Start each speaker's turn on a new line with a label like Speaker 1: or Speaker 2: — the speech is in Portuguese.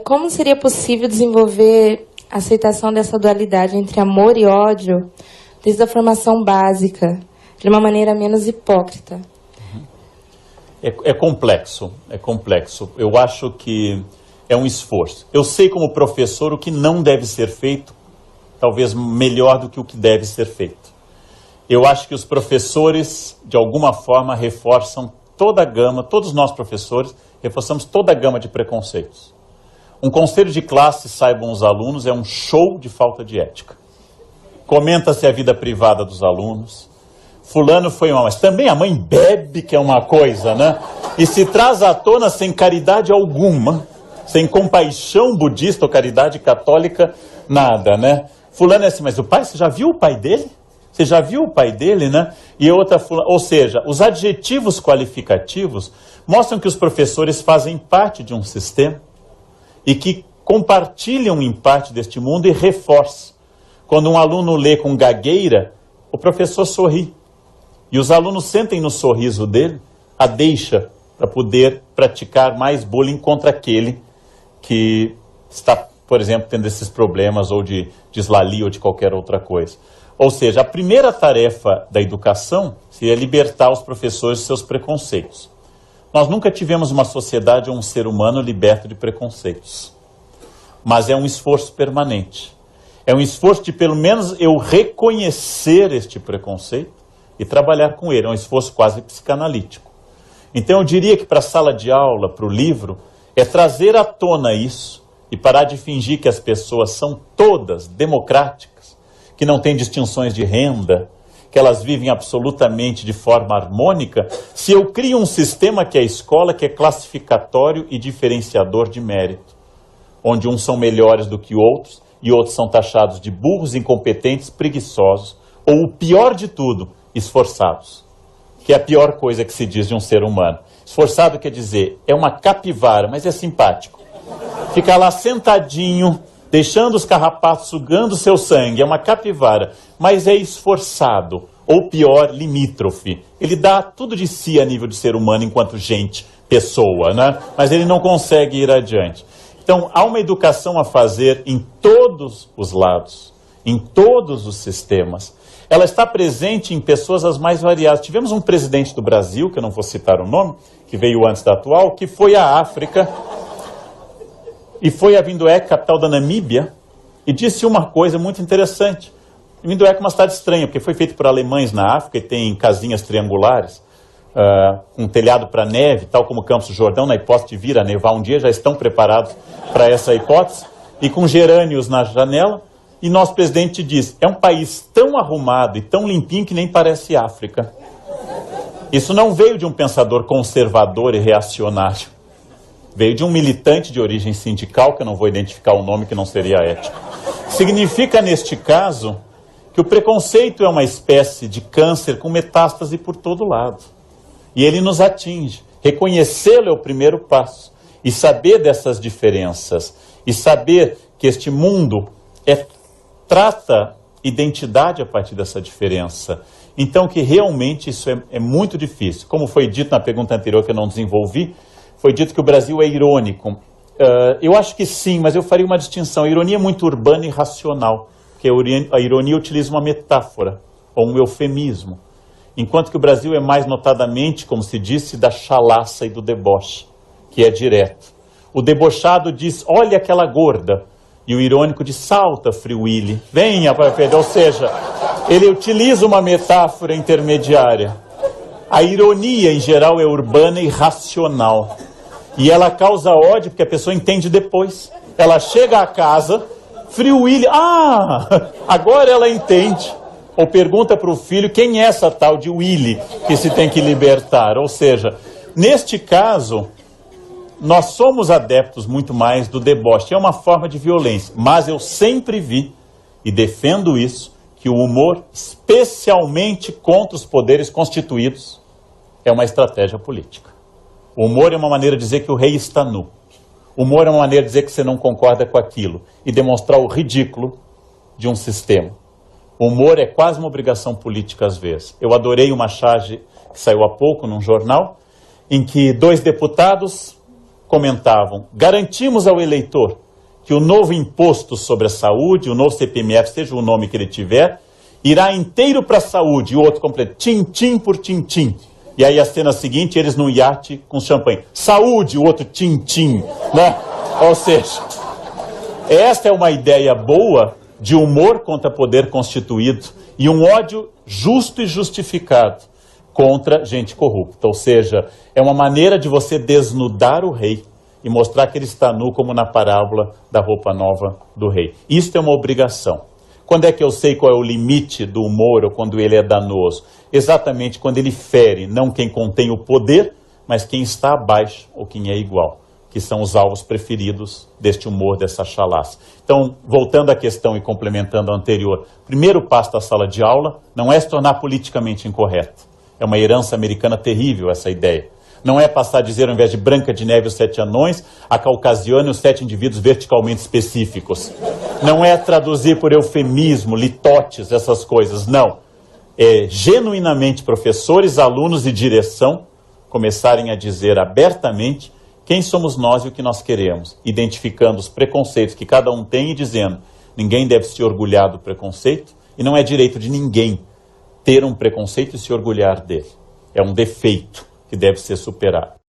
Speaker 1: Como seria possível desenvolver a aceitação dessa dualidade entre amor e ódio desde a formação básica, de uma maneira menos hipócrita?
Speaker 2: É complexo, é complexo. Eu acho que é um esforço. Eu sei como professor o que não deve ser feito, talvez melhor do que o que deve ser feito. Eu acho que os professores, de alguma forma, reforçam toda a gama, todos nós professores, reforçamos toda a gama de preconceitos. Um conselho de classe, saibam os alunos, é um show de falta de ética. Comenta-se a vida privada dos alunos. Fulano foi uma... Mas também a mãe bebe, que é uma coisa, né? E se traz à tona sem caridade alguma, sem compaixão budista ou caridade católica, nada, né? Fulano é assim, mas o pai, você já viu o pai dele? Você já viu o pai dele, né? E outra fulano... Ou seja, os adjetivos qualificativos mostram que os professores fazem parte de um sistema e que compartilham em parte deste mundo e reforçam. Quando um aluno lê com gagueira, o professor sorri. E os alunos sentem no sorriso dele a deixa para poder praticar mais bullying contra aquele que está, por exemplo, tendo esses problemas ou de dislalia ou de qualquer outra coisa. Ou seja, a primeira tarefa da educação seria libertar os professores de seus preconceitos. Nós nunca tivemos uma sociedade ou um ser humano liberto de preconceitos. Mas é um esforço permanente. É um esforço de, pelo menos, eu reconhecer este preconceito e trabalhar com ele. É um esforço quase psicanalítico. Então eu diria que para a sala de aula, para o livro, é trazer à tona isso e parar de fingir que as pessoas são todas democráticas, que não têm distinções de renda, que elas vivem absolutamente de forma harmônica, se eu crio um sistema que é a escola, que é classificatório e diferenciador de mérito, onde uns são melhores do que outros e outros são taxados de burros, incompetentes, preguiçosos, ou o pior de tudo, esforçados, que é a pior coisa que se diz de um ser humano. Esforçado quer dizer, é uma capivara, mas é simpático. Fica lá sentadinho, deixando os carrapatos sugando seu sangue, é uma capivara, mas é esforçado, ou pior, limítrofe. Ele dá tudo de si a nível de ser humano enquanto gente, pessoa, né? Mas ele não consegue ir adiante. Então, há uma educação a fazer em todos os lados, em todos os sistemas. Ela está presente em pessoas as mais variadas. Tivemos um presidente do Brasil, que eu não vou citar o nome, que veio antes da atual, que foi à África e foi a Windhoek, capital da Namíbia, e disse uma coisa muito interessante. Windhoek é uma cidade estranha, porque foi feito por alemães na África e tem casinhas triangulares, um telhado para neve, tal como Campos do Jordão, na hipótese de vir a nevar um dia, já estão preparados para essa hipótese, e com gerânios na janela. E nosso presidente diz, é um país tão arrumado e tão limpinho que nem parece África. Isso não veio de um pensador conservador e reacionário. Veio de um militante de origem sindical, que eu não vou identificar o nome, que não seria ético. Significa, neste caso, que o preconceito é uma espécie de câncer com metástase por todo lado. E ele nos atinge. Reconhecê-lo é o primeiro passo. E saber dessas diferenças. E saber que este mundo trata identidade a partir dessa diferença. Então, que realmente isso é muito difícil. Como foi dito na pergunta anterior, que eu não desenvolvi, foi dito que o Brasil é irônico. Eu acho que sim, mas eu faria uma distinção. A ironia é muito urbana e racional, porque a ironia utiliza uma metáfora, ou um eufemismo. Enquanto que o Brasil é mais notadamente, como se disse, da chalaça e do deboche, que é direto. O debochado diz, olha aquela gorda. E o irônico diz, salta, Free Willy, venha, Pai Pedro. Ou seja, ele utiliza uma metáfora intermediária. A ironia, em geral, é urbana e racional. E ela causa ódio porque a pessoa entende depois. Ela chega a casa, Free Willy, agora ela entende. Ou pergunta para o filho, quem é essa tal de Willy que se tem que libertar? Ou seja, neste caso, nós somos adeptos muito mais do deboche. É uma forma de violência. Mas eu sempre vi, e defendo isso, que o humor, especialmente contra os poderes constituídos, é uma estratégia política. O humor é uma maneira de dizer que o rei está nu. O humor é uma maneira de dizer que você não concorda com aquilo e demonstrar o ridículo de um sistema. O humor é quase uma obrigação política às vezes. Eu adorei uma charge que saiu há pouco num jornal, em que 2 deputados comentavam: garantimos ao eleitor que o novo imposto sobre a saúde, o novo CPMF, seja o nome que ele tiver, irá inteiro para a saúde. E o outro completa, tim-tim por tim-tim. E aí a cena seguinte, eles num iate com champanhe. Saúde, o outro tim-tim, né? Ou seja, esta é uma ideia boa de humor contra poder constituído e um ódio justo e justificado contra gente corrupta. Ou seja, é uma maneira de você desnudar o rei e mostrar que ele está nu, como na parábola da roupa nova do rei. Isso é uma obrigação. Quando é que eu sei qual é o limite do humor ou quando ele é danoso? Exatamente quando ele fere não quem contém o poder, mas quem está abaixo ou quem é igual, que são os alvos preferidos deste humor, dessa chalaça. Então, voltando à questão e complementando a anterior, o primeiro passo da sala de aula não é se tornar politicamente incorreto. É uma herança americana terrível essa ideia. Não é passar a dizer, ao invés de Branca de Neve e os 7 anões, a Caucasiana e os 7 indivíduos verticalmente específicos. Não é traduzir por eufemismo, litotes, essas coisas, não. É genuinamente professores, alunos e direção começarem a dizer abertamente quem somos nós e o que nós queremos, identificando os preconceitos que cada um tem e dizendo: ninguém deve se orgulhar do preconceito e não é direito de ninguém ter um preconceito e se orgulhar dele. É um defeito que deve ser superado.